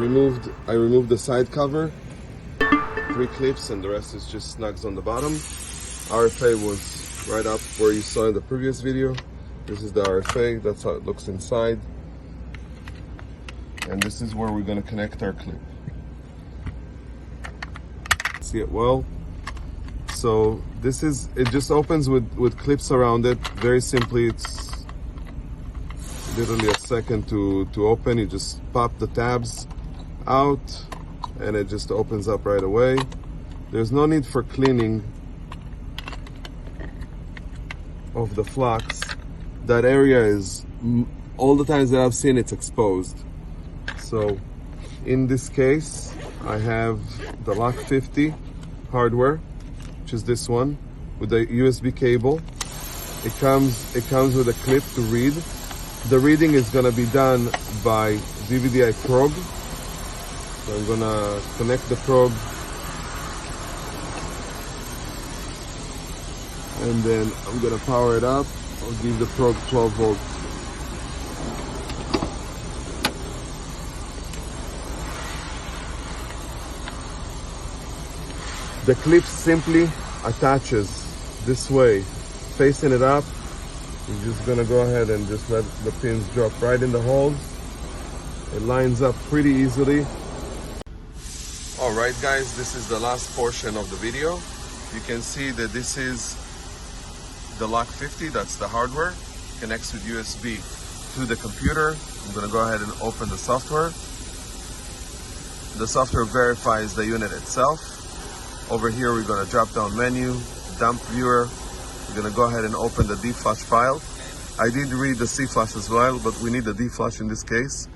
removed the side cover, 3 clips, and the rest is just snugs on the bottom. RFA was right up where you saw in the previous video. This is the RFA, that's how it looks inside. And this is where we're going to connect our clip. See it well? So this is, it just opens with clips around it. Very simply, it's literally a second to open. You just pop the tabs out and it just opens up right away. There's no need for cleaning of the flux. That area is, all the times that I've seen, it's exposed. So in this case, I have the lock50 hardware, which is this one, with a USB cable. It comes with a clip to read. The reading is gonna be done by VVDI probe. So I'm gonna connect the probe, and then I'm gonna power it up. I'll give the probe 12 volts. The clip simply attaches this way, facing it up. You're just gonna go ahead and just let the pins drop right in the holes. It lines up pretty easily. All right, guys, this is the last portion of the video. You can see that this is the lock50, that's the hardware. Connects with USB to the computer. I'm gonna go ahead and open the software. The software verifies the unit itself. Over here, we're gonna drop down menu, dump viewer. We're gonna go ahead and open the D-flash file. I did read the C-flash as well, but we need the D-flash in this case.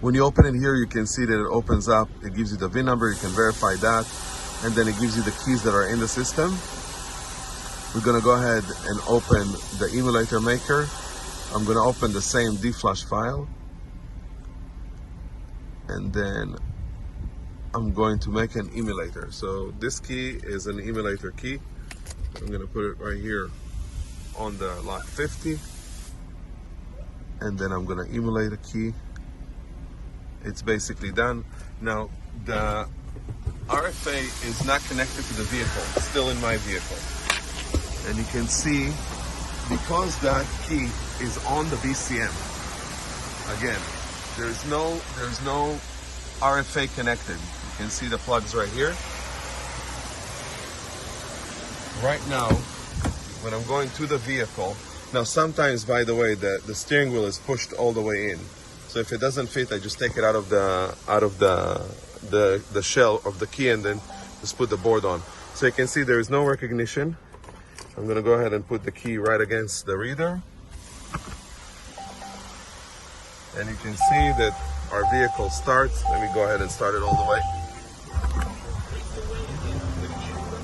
When you open it here, you can see that it opens up. It gives you the VIN number, you can verify that. And then it gives you the keys that are in the system. We're gonna go ahead and open the emulator maker. I'm gonna open the same D-flash file. And then I'm going to make an emulator. So this key is an emulator key. I'm gonna put it right here on the lock50. And then I'm gonna emulate a key. It's basically done. Now, the RFA is not connected to the vehicle. It's still in my vehicle. And you can see, because that key is on the BCM, again, there's no RFA connected. You can see the plugs right here. Right now, when I'm going to the vehicle, now sometimes, by the way, the steering wheel is pushed all the way in. So if it doesn't fit, I just take it out of the shell of the key and then just put the board on. So you can see there is no recognition. I'm gonna go ahead and put the key right against the reader. And you can see that our vehicle starts. Let me go ahead and start it all the way.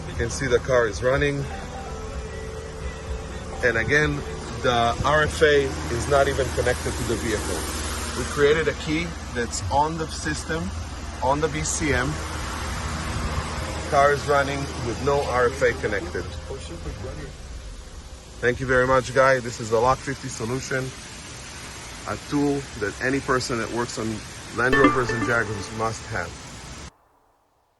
You can see the car is running. And again, the RFA is not even connected to the vehicle. We created a key that's on the system, on the BCM. Car is running with no RFA connected. Thank you very much, guys. This is the lock50 solution, a tool that any person that works on Land Rovers and Jaguars must have.